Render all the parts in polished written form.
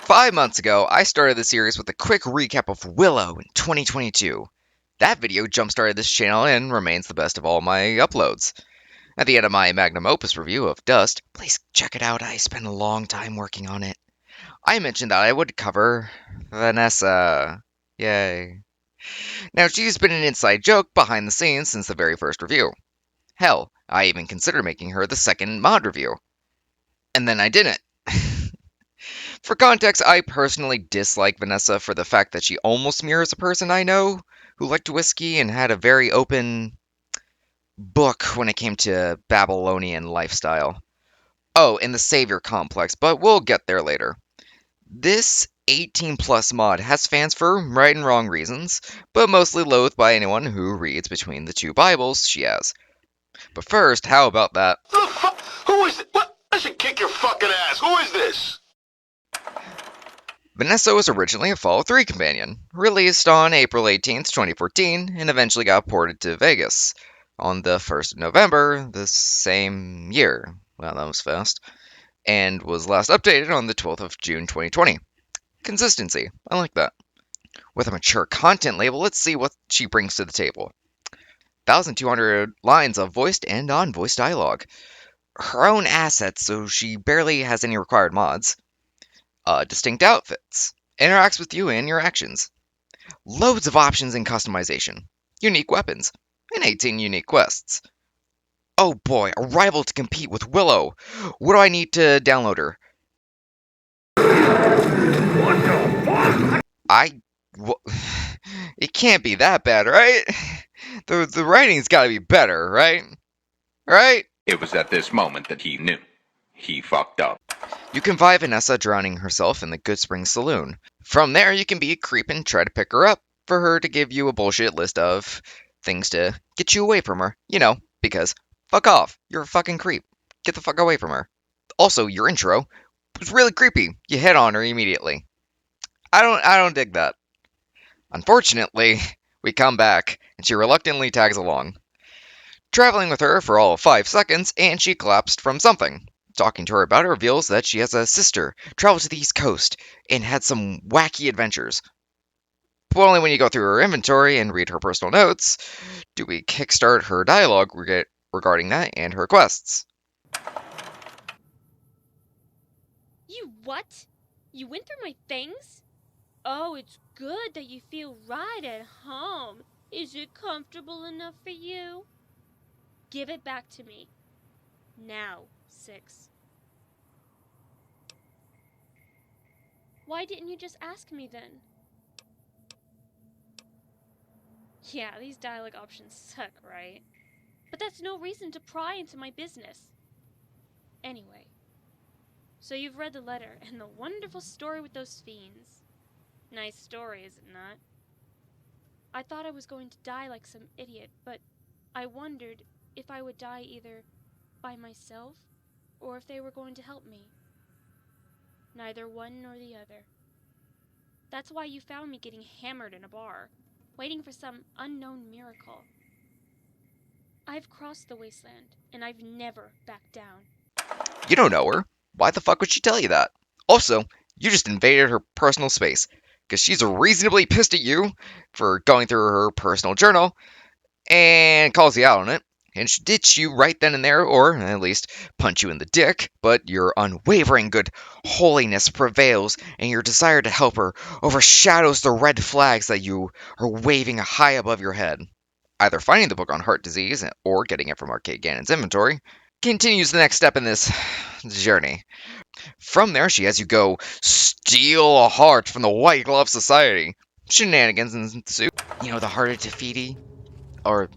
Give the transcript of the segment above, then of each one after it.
5 months ago, I started the series with a quick recap of Willow in 2022. That video jump-started this channel and remains the best of all my uploads. At the end of my magnum opus review of Dust, please check it out, I spent a long time working on it. I mentioned that I would cover Vanessa. Yay. Now, she's been an inside joke behind the scenes since the very first review. Hell, I even considered making her the second mod review. And then I didn't. For context, I personally dislike Vanessa for the fact that she almost mirrors a person I know who liked whiskey and had a very open book when it came to Babylonian lifestyle. Oh, and the savior complex, but we'll get there later. This 18 plus mod has fans for right and wrong reasons, but mostly loathed by anyone who reads between the two Bibles she has. But first, how about that? Who is it? What? I should kick your fucking ass. Who is this? Vanessa was originally a Fallout 3 companion, released on April 18th, 2014, and eventually got ported to Vegas on the 1st of November the same year. Wow, that was fast. And was last updated on the 12th of June 2020. Consistency, I like that. With a mature content label, let's see what she brings to the table. 1,200 lines of voiced and non-voiced dialogue. Her own assets, so she barely has any required mods. Distinct outfits. Interacts with you and your actions. Loads of options and customization. Unique weapons. And 18 unique quests. Oh boy, a rival to compete with Willow. What do I need to download her? What the fuck? It can't be that bad, right? The writing's gotta be better, right? Right? It was at this moment that he knew. He fucked up. You can find Vanessa drowning herself in the Good Spring Saloon. From there, you can be a creep and try to pick her up for her to give you a bullshit list of things to get you away from her. You know, because fuck off, you're a fucking creep. Get the fuck away from her. Also, your intro was really creepy. You hit on her immediately. I don't dig that. Unfortunately, we come back, and she reluctantly tags along. Traveling with her for all of 5 seconds, and she collapsed from something. Talking to her about it reveals that she has a sister, traveled to the East Coast, and had some wacky adventures. But only when you go through her inventory and read her personal notes do we kickstart her dialogue regarding that and her quests. You what? You went through my things? Oh, it's good that you feel right at home. Is it comfortable enough for you? Give it back to me. Now, 6. Why didn't you just ask me then? Yeah, these dialogue options suck, right? But that's no reason to pry into my business. Anyway, so you've read the letter and the wonderful story with those fiends. Nice story, is it not? I thought I was going to die like some idiot, but I wondered if I would die either by myself or if they were going to help me. Neither one nor the other. That's why you found me getting hammered in a bar, waiting for some unknown miracle. I've crossed the wasteland, and I've never backed down. You don't know her. Why the fuck would she tell you that? Also, you just invaded her personal space, because she's reasonably pissed at you for going through her personal journal, and calls you out on it, and she ditch you right then and there, or at least punch you in the dick, but your unwavering good holiness prevails, and your desire to help her overshadows the red flags that you are waving high above your head. Either finding the book on heart disease, or getting it from Arcade Gannon's inventory, continues the next step in this journey. From there, she has you go steal a heart from the White Glove Society. Shenanigans ensue. You know, the heart of Tafiti? Or,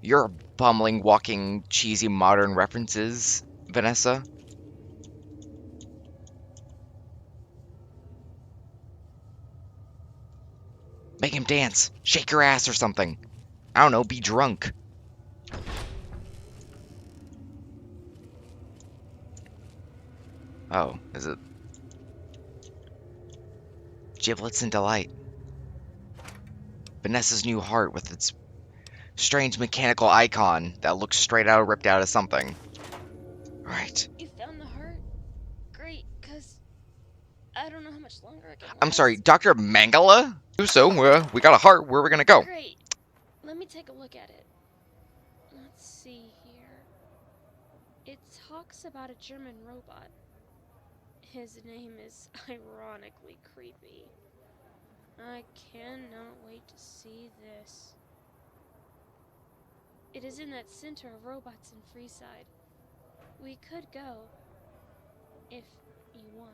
you're bumbling, walking, cheesy modern references, Vanessa. Make him dance. Shake your ass or something. I don't know, be drunk. Oh, is it? Giblets and delight. Vanessa's new heart with its strange mechanical icon that looks ripped out of something. Right. You found the heart? Great, cause I don't know how much longer I can I'm sorry, last. Dr. Mangala? So, we got a heart. Where are we gonna go? Great. Let me take a look at it. Let's see here. It talks about a German robot. His name is ironically creepy. I cannot wait to see this. It is in that center of robots in Freeside. We could go, if you want.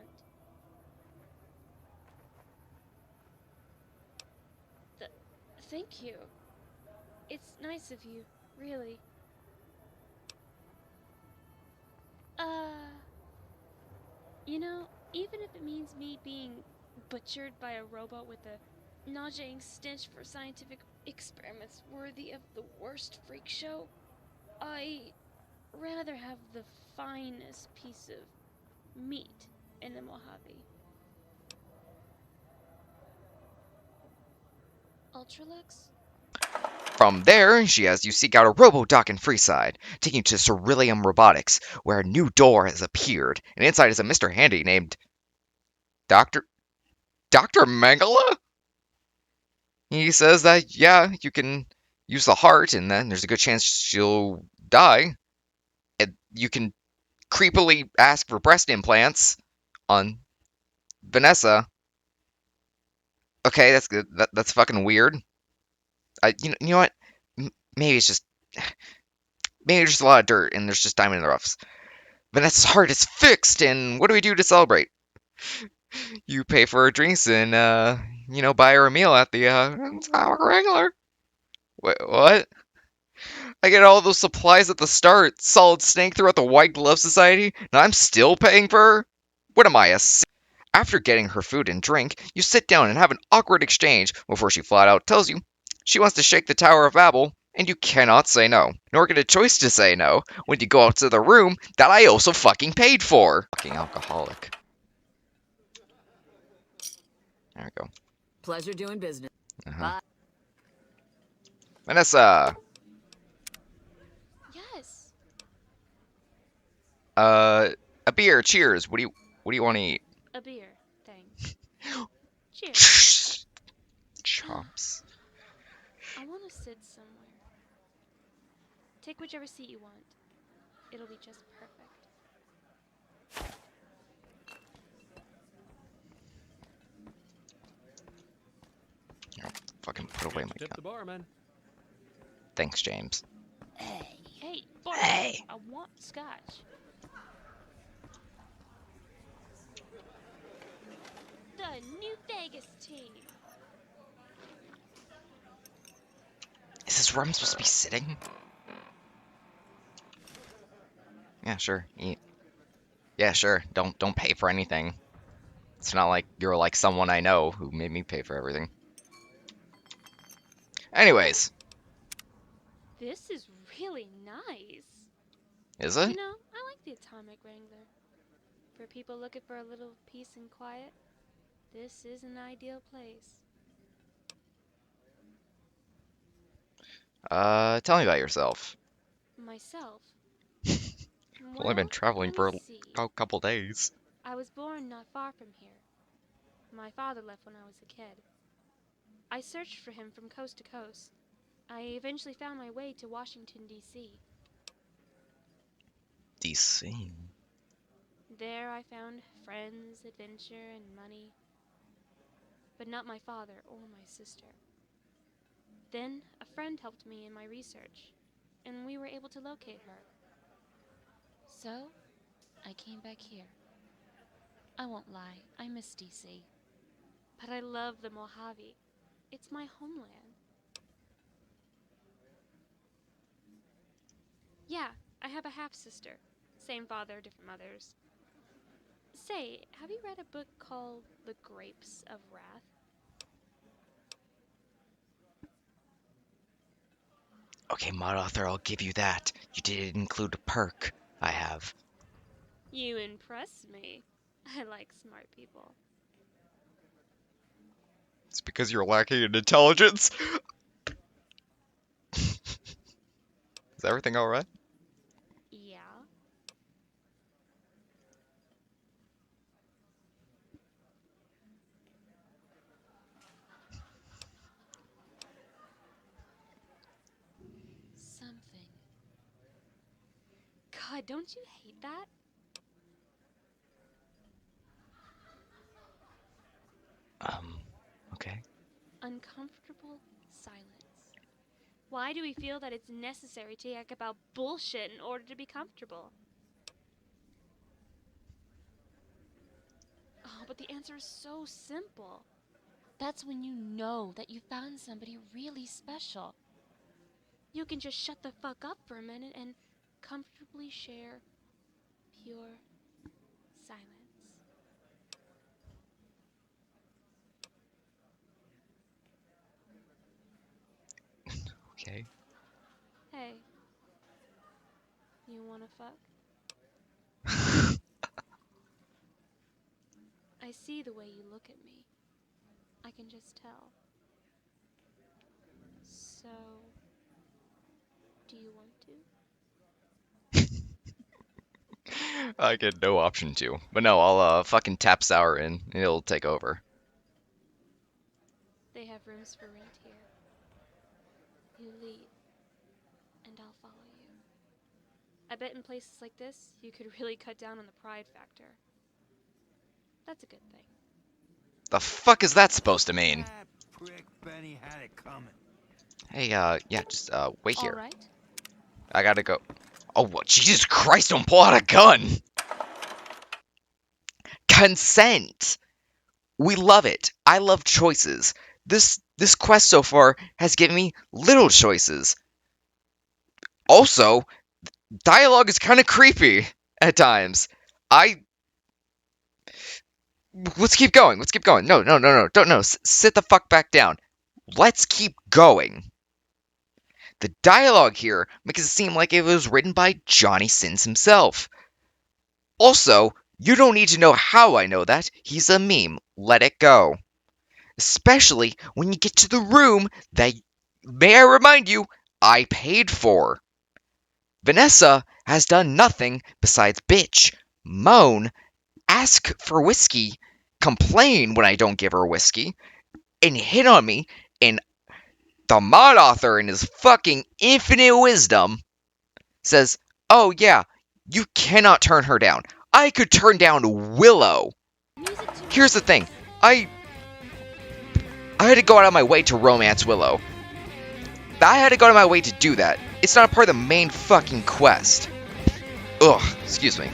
Th- Thank you. It's nice of you, really. Uh, you know, even if it means me being butchered by a robot with a nauseating stench for scientific experiments worthy of the worst freak show, I rather have the finest piece of meat in the Mojave. Ultralux? From there, she has you seek out a robo-dock in Freeside, taking you to Ceruleum Robotics, where a new door has appeared, and inside is a Mr. Handy named Dr. Dr. Mangala? He says that, yeah, you can use the heart, and then there's a good chance she'll die. And you can creepily ask for breast implants on Vanessa. Okay, that's good. That's fucking weird. You know what? Maybe it's just maybe there's just a lot of dirt and there's just diamond in the roughs. Vanessa's heart is fixed, and what do we do to celebrate? You pay for her drinks and buy her a meal at the Wrangler. Wait, what? I get all those supplies at the start, solid snake throughout the White Glove Society, and I'm still paying for her? What am I, a After getting her food and drink, you sit down and have an awkward exchange before she flat out tells you she wants to shake the Tower of Babel, and you cannot say no, nor get a choice to say no when you go out to the room that I also fucking paid for. Fucking alcoholic. There we go. Pleasure doing business. Uh-huh. Bye. Vanessa, Yes. a beer. Cheers. What do you want to eat? A beer. Thanks. Cheers. Chops. I want to sit somewhere. Take whichever seat you want. It'll be just perfect. Fucking put away my Tip gun. the barman. Thanks, James. Hey, boy, Hey. I want scotch. The New Vegas team. Is this where I'm supposed to be sitting? Yeah, sure. Eat. Yeah, sure. Don't pay for anything. It's not like you're like someone I know who made me pay for everything. Anyways, This is really nice. is You it? know, I like the Atomic Wrangler. For people looking for a little peace and quiet, this is an ideal place. Tell me about yourself. Myself. I've only been traveling let for me see. a couple days. I was born not far from here. My father left when I was a kid. I searched for him from coast to coast. I eventually found my way to Washington, D.C. DC. There I found friends, adventure, and money. But not my father or my sister. Then a friend helped me in my research, and we were able to locate her. So, I came back here. I won't lie, I miss D.C. But I love the Mojave. It's my homeland. Yeah, I have a half-sister. Same father, different mothers. Say, have you read a book called The Grapes of Wrath? Okay, mod author, I'll give you that. You did include a perk. I have. You impress me. I like smart people. It's because you're lacking in intelligence. Is everything alright? Yeah. Something. God, don't you hate that? Okay. Uncomfortable silence. Why do we feel that it's necessary to yak about bullshit in order to be comfortable? Oh, but the answer is so simple. That's when you know that you found somebody really special. You can just shut the fuck up for a minute and comfortably share pure silence. Okay. Hey, you wanna fuck? I see the way you look at me. I can just tell. So, do you want to? I get no option to. But no, I'll fucking tap Sour in. He'll take over. They have rooms for rent here. You lead, and I'll follow you. I bet in places like this, you could really cut down on the pride factor. That's a good thing. The fuck is that supposed to mean? That prick Benny had it coming. Hey, yeah, just, wait All here. right. I gotta go. Oh, what? Jesus Christ, don't pull out a gun! Consent! We love it. I love choices. This quest so far has given me little choices. Also, dialogue is kind of creepy at times. Let's keep going. Let's keep going. No, no, no, no. Don't no. Sit the fuck back down. Let's keep going. The dialogue here makes it seem like it was written by Johnny Sins himself. Also, you don't need to know how I know that. He's a meme. Let it go. Especially when you get to the room that, may I remind you, I paid for. Vanessa has done nothing besides bitch, moan, ask for whiskey, complain when I don't give her whiskey, and hit on me, and the mod author in his fucking infinite wisdom says, oh yeah, you cannot turn her down. I could turn down Willow. Here's the thing, I had to go out of my way to romance Willow. I had to go out of my way to do that. It's not a part of the main fucking quest. Ugh, excuse me.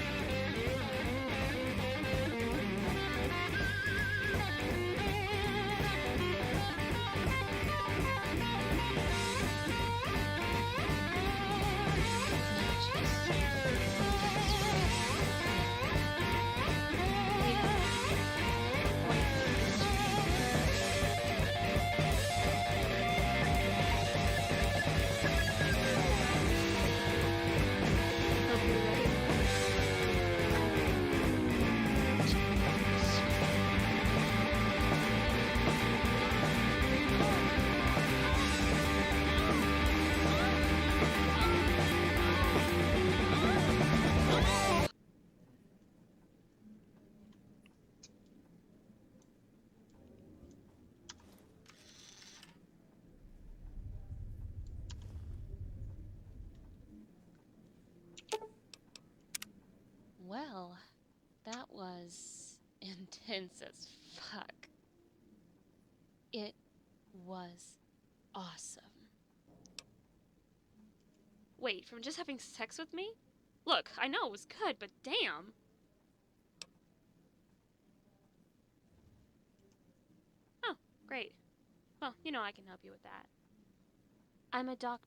Well, that was intense as fuck. It was awesome. Wait, from just having sex with me? Look, I know it was good, but damn. Oh, great. Well, you know I can help you with that. I'm a doc.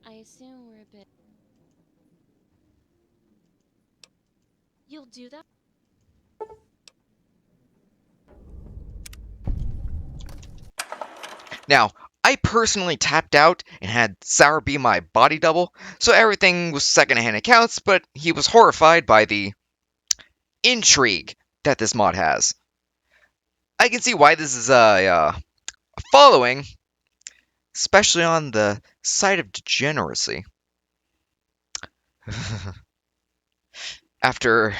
I assume we're a bit. You'll do that? Now, I personally tapped out and had Sour be my body double, so everything was secondhand accounts, but he was horrified by the intrigue that this mod has. I can see why this is a following, especially on the side of degeneracy. After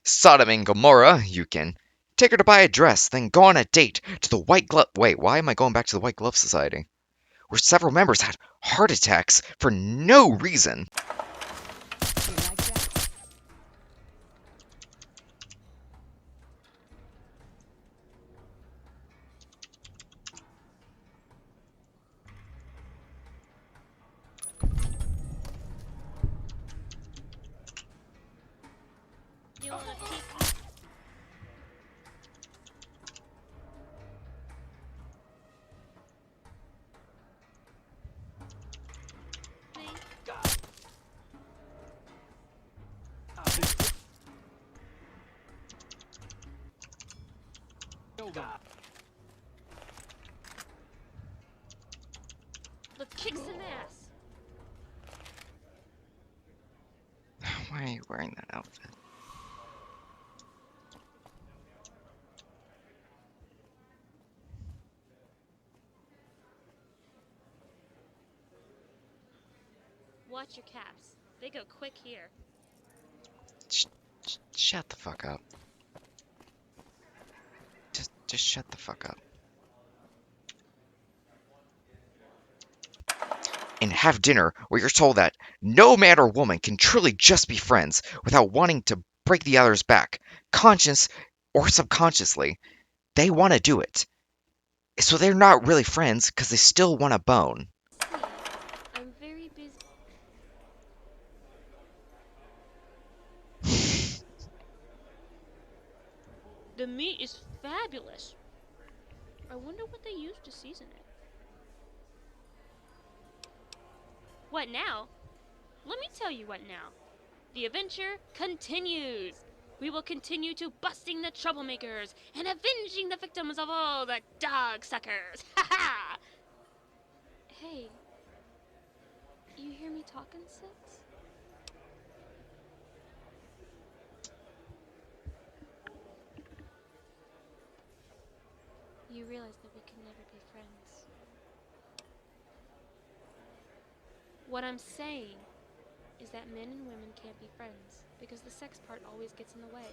Sodom and Gomorrah, you can take her to buy a dress, then go on a date to the White Glove. Wait, why am I going back to the White Glove Society? Where several members had heart attacks for no reason. You wanna peek? Let's kick some ass. Why are you wearing that outfit? Watch your caps. They go quick here. Shut the fuck up. Just shut the fuck up. And have dinner where you're told that no man or woman can truly just be friends without wanting to break the other's back, conscious or subconsciously. They want to do it. So they're not really friends because they still want a bone. See, I'm very busy. The meat is fabulous. I wonder what they used to season it. What now? Let me tell you what now. The adventure continues. We will continue to busting the troublemakers and avenging the victims of all the dog suckers. Ha ha! Hey, you hear me talking, Six? You realize that we can never be friends. What I'm saying is that men and women can't be friends because the sex part always gets in the way.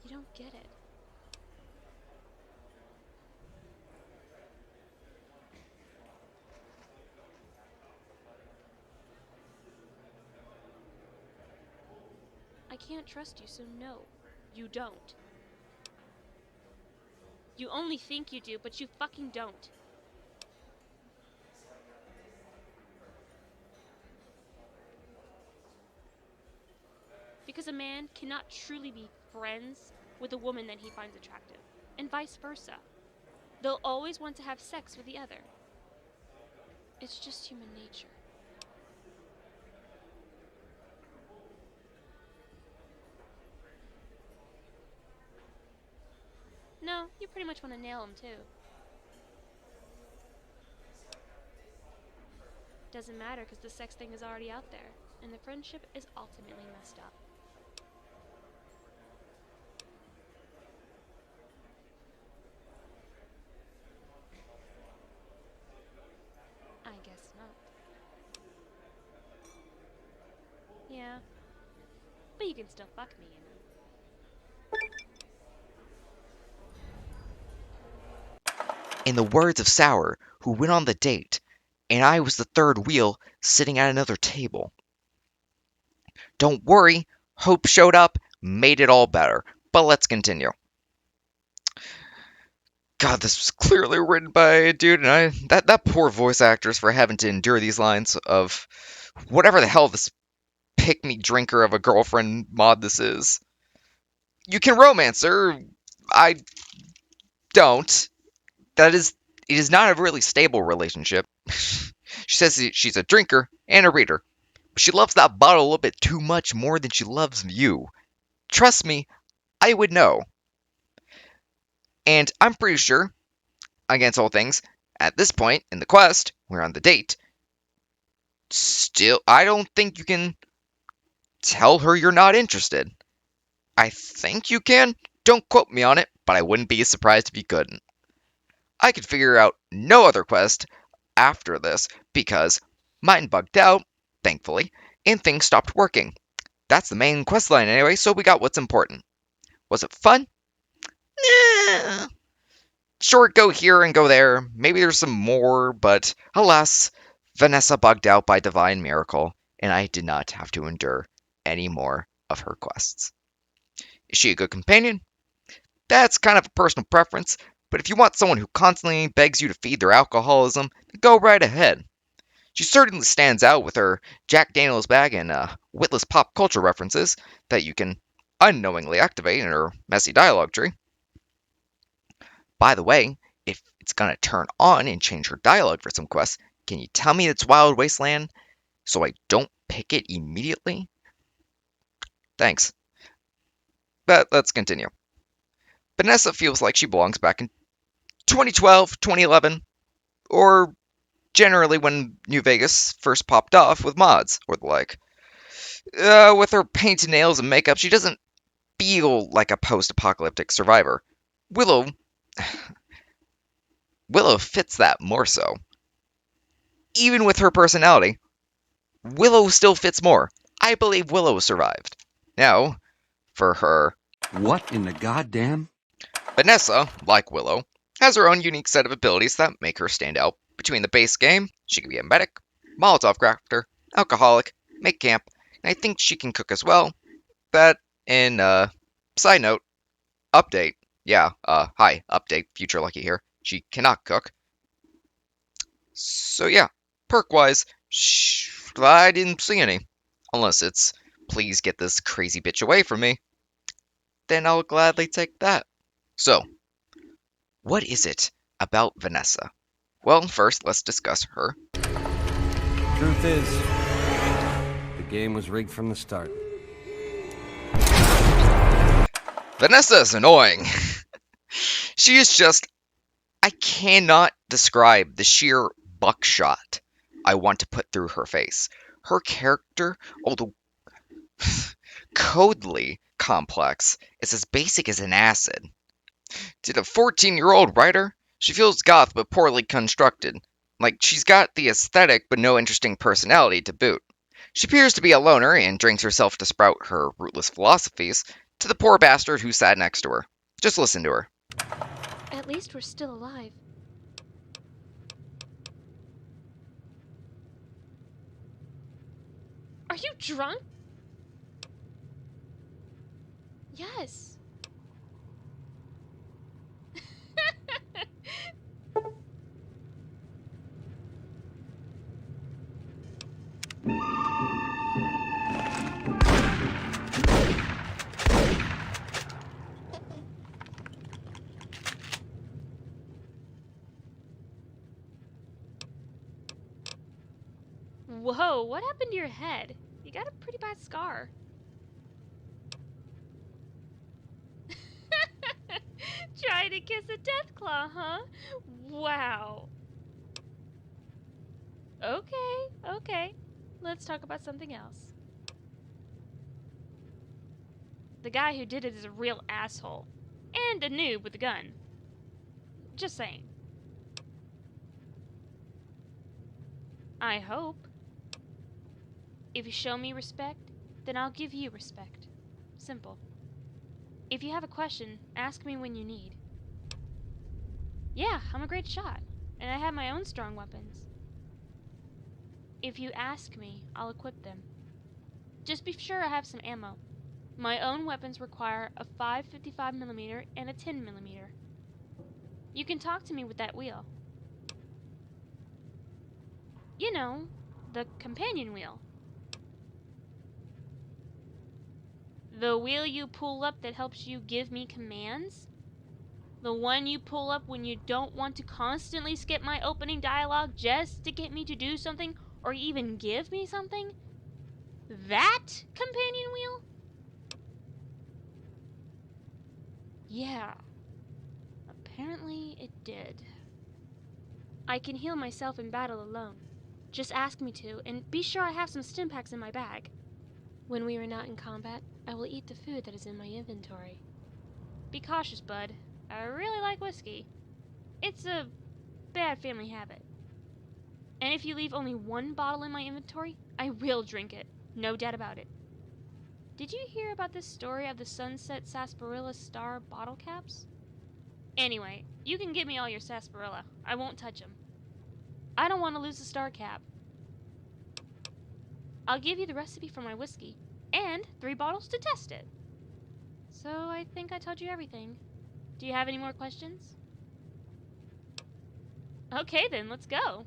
You don't get it. I can't trust you, so no, you don't. You only think you do, but you fucking don't. Because a man cannot truly be friends with a woman that he finds attractive, and vice versa. They'll always want to have sex with the other. It's just human nature. No, you pretty much want to nail him too. Doesn't matter because the sex thing is already out there, and the friendship is ultimately messed up. I guess not. Yeah, but you can still fuck me, you know. In the words of Sour, who went on the date, and I was the third wheel sitting at another table. Don't worry, Hope showed up, made it all better. But let's continue. God, this was clearly written by a dude, and that poor voice actors for having to endure these lines of whatever the hell this pick-me drinker of a girlfriend mod this is. You can romance her. I don't. It is not a really stable relationship. She says she's a drinker and a reader, but she loves that bottle a little bit too much more than she loves you. Trust me, I would know. And I'm pretty sure, against all things, at this point in the quest, we're on the date, Still, I don't think you can tell her you're not interested. I think you can. Don't quote me on it, but I wouldn't be surprised if you couldn't. I could figure out no other quest after this because mine bugged out, thankfully, and things stopped working. That's the main quest line anyway, so we got what's important. Was it fun? Nah. Sure, go here and go there. Maybe there's some more, but alas, Vanessa bugged out by divine miracle, and I did not have to endure any more of her quests. Is she a good companion? That's kind of a personal preference, but if you want someone who constantly begs you to feed their alcoholism, then go right ahead. She certainly stands out with her Jack Daniels bag and witless pop culture references that you can unknowingly activate in her messy dialogue tree. By the way, if it's gonna turn on and change her dialogue for some quests, can you tell me it's Wild Wasteland so I don't pick it immediately? Thanks. But let's continue. Vanessa feels like she belongs back in 2012, 2011, or generally when New Vegas first popped off with mods or the like. With her painted nails and makeup, she doesn't feel like a post-apocalyptic survivor. Willow Willow fits that more so. Even with her personality, Willow still fits more. I believe Willow survived. Now, for her, What in the goddamn? Vanessa, like Willow, has her own unique set of abilities that make her stand out. Between the base game, she can be a medic, Molotov crafter, alcoholic, make camp, and I think she can cook as well. That, in, side note, update. Yeah, hi, update, future Lucky here. She cannot cook. So yeah, perk-wise, I didn't see any. Unless it's, please get this crazy bitch away from me. Then I'll gladly take that. So, what is it about Vanessa? Well, first, let's discuss her. Truth is, the game was rigged from the start. Vanessa is annoying. She is just, I cannot describe the sheer buckshot I want to put through her face. Her character, although codely complex, is as basic as an acid. To the 14-year-old writer, she feels goth but poorly constructed. Like she's got the aesthetic but no interesting personality to boot. She appears to be a loner and drinks herself to sprout her rootless philosophies to the poor bastard who sat next to her. Just listen to her. At least we're still alive. Are you drunk? Yes. Whoa, what happened to your head? You got a pretty bad scar. Trying to kiss a deathclaw, huh? Wow. Okay. Let's talk about something else. The guy who did it is a real asshole. And a noob with a gun. Just saying. I hope. If you show me respect, then I'll give you respect. Simple. If you have a question, ask me when you need. Yeah, I'm a great shot, and I have my own strong weapons. If you ask me, I'll equip them. Just be sure I have some ammo. My own weapons require a 5.55mm and a 10mm. You can talk to me with that wheel. You know, the companion wheel. The wheel you pull up that helps you give me commands? The one you pull up when you don't want to constantly skip my opening dialogue just to get me to do something or even give me something? That companion wheel? Yeah. Apparently it did. I can heal myself in battle alone. Just ask me to, and be sure I have some stim packs in my bag. When we are not in combat, I will eat the food that is in my inventory. Be cautious, bud. I really like whiskey. It's a bad family habit. And if you leave only one bottle in my inventory, I will drink it. No doubt about it. Did you hear about this story of the Sunset Sarsaparilla Star bottle caps? Anyway, you can give me all your sarsaparilla. I won't touch them. I don't want to lose the star cap. I'll give you the recipe for my whiskey, and 3 bottles to test it. So I think I told you everything. Do you have any more questions? Okay then, let's go.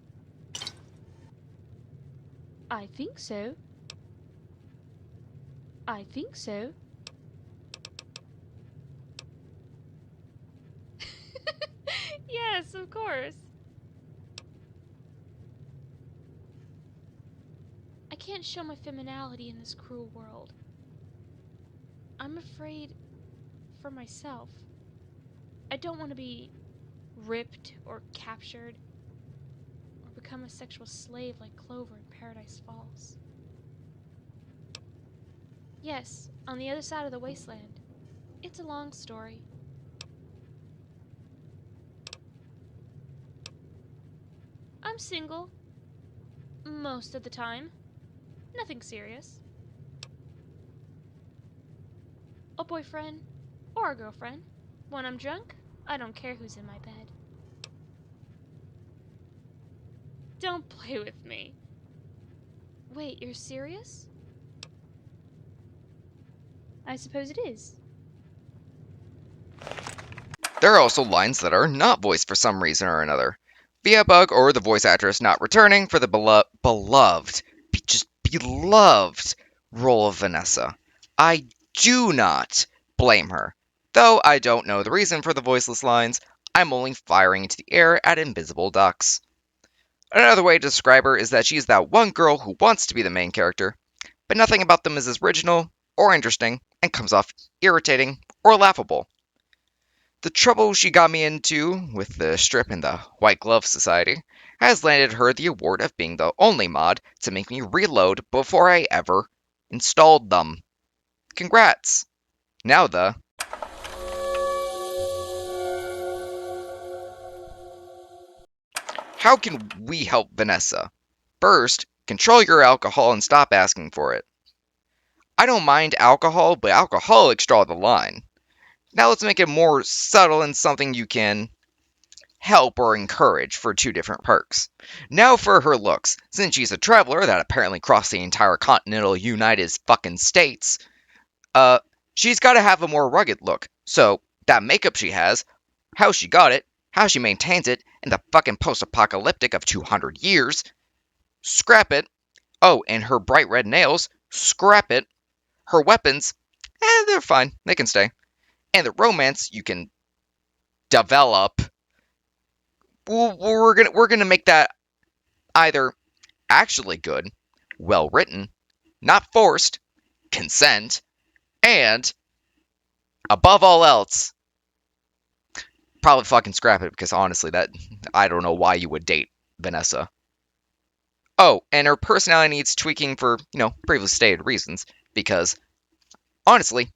I think so. I think so. Yes, of course. I can't show my femininity in this cruel world. I'm afraid for myself. I don't want to be ripped or captured or become a sexual slave like Clover in Paradise Falls. Yes, on the other side of the wasteland. It's a long story. I'm single. Most of the time. Nothing serious. A boyfriend or a girlfriend. When I'm drunk, I don't care who's in my bed. Don't play with me. Wait, you're serious? I suppose it is. There are also lines that are not voiced for some reason or another. Via bug or the voice actress not returning for the beloved role of Vanessa. I do not blame her. Though I don't know the reason for the voiceless lines, I'm only firing into the air at invisible ducks. Another way to describe her is that she's that one girl who wants to be the main character, but nothing about them is as original or interesting and comes off irritating or laughable. The trouble she got me into with the strip in the White Glove Society has landed her the award of being the only mod to make me reload before I ever installed them. Congrats! Now how can we help Vanessa? First, control your alcohol and stop asking for it. I don't mind alcohol, but alcoholics draw the line. Now let's make it more subtle and something you can help or encourage for 2 different perks. Now for her looks. Since she's a traveler that apparently crossed the entire continental United fucking States, she's gotta have a more rugged look. So, that makeup she has, how she got it, how she maintains it in the fucking post-apocalyptic of 200 years, scrap it. Oh, and her bright red nails, scrap it. Her weapons, they're fine, they can stay. And the romance you can develop, we're gonna make that either actually good, well written, not forced, consent, and above all else, probably fucking scrap it because honestly, that I don't know why you would date Vanessa. Oh, and her personality needs tweaking for previously stated reasons because honestly,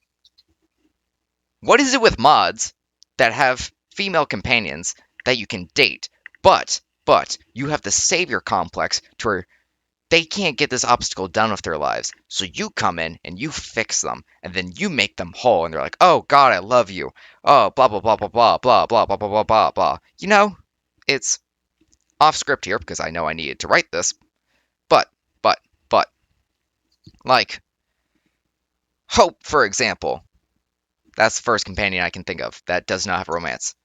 what is it with mods that have female companions that you can date, but you have the savior complex to where they can't get this obstacle done with their lives, so you come in and you fix them, and then you make them whole, and they're like, oh God, I love you. Oh, blah blah blah blah blah blah blah blah blah blah blah blah. It's off script here because I know I needed to write this, but like Hope, for example. That's the first companion I can think of that does not have romance.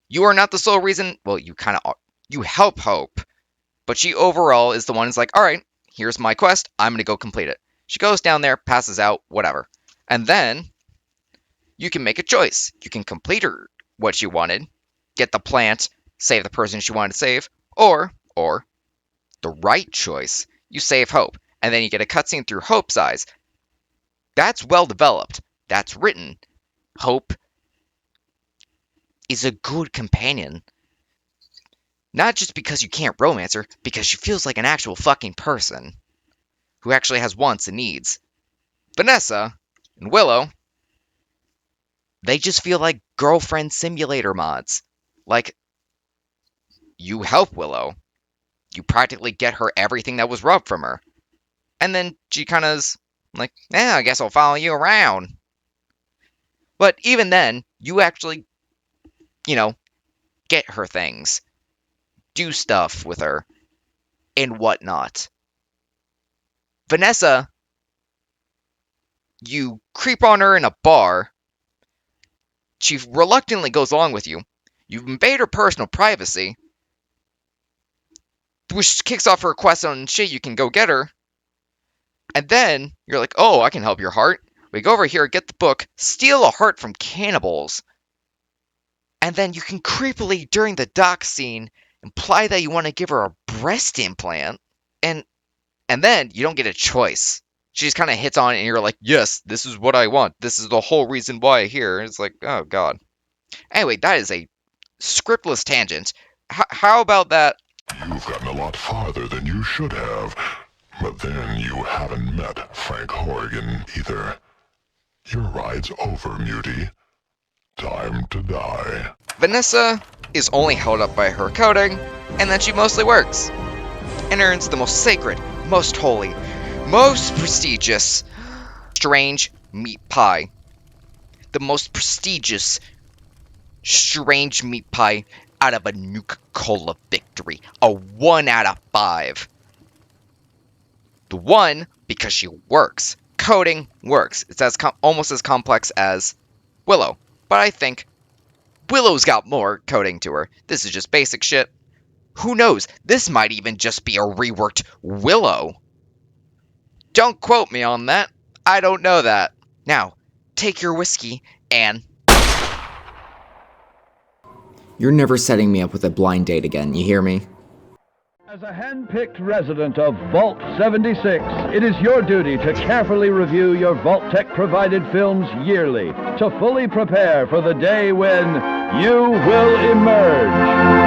You are not the sole reason. Well, you kind of are. You help Hope, but she overall is the one who's like, all right, here's my quest. I'm going to go complete it. She goes down there, passes out, whatever. And then you can make a choice. You can complete her what she wanted, get the plant, save the person she wanted to save, or the right choice, you save Hope. And then you get a cutscene through Hope's eyes. That's well developed. That's written. Hope is a good companion. Not just because you can't romance her, because she feels like an actual fucking person who actually has wants and needs. Vanessa and Willow, they just feel like girlfriend simulator mods. Like, you help Willow. You practically get her everything that was rubbed from her. And then she kind of's like, I guess I'll follow you around. But even then, you actually, get her things. Do stuff with her. And whatnot. Vanessa, you creep on her in a bar. She reluctantly goes along with you. You invade her personal privacy, which kicks off her request on shit you can go get her. And then you're like, oh, I can help your heart. We go over here, get the book, steal a heart from cannibals. And then you can creepily, during the dock scene, imply that you want to give her a breast implant. And then you don't get a choice. She just kind of hits on it and you're like, yes, this is what I want. This is the whole reason why I'm here. It's like, oh, God. Anyway, that is a scriptless tangent. How about that? You've gotten a lot farther than you should have. But then you haven't met Frank Horrigan either. Your ride's over, Mutie. Time to die. Vanessa is only held up by her coding, and then she mostly works. And earns the most sacred, most holy, most prestigious, strange meat pie. The most prestigious, strange meat pie out of a Nuka-Cola victory. A 1 out of 5. The 1, because she works. Coding works. It's almost as complex as Willow. But I think Willow's got more coding to her. This is just basic shit. Who knows? This might even just be a reworked Willow. Don't quote me on that. I don't know that. Now, take your whiskey and... You're never setting me up with a blind date again, you hear me? As a hand-picked resident of Vault 76, it is your duty to carefully review your Vault-Tec-provided films yearly to fully prepare for the day when you will emerge.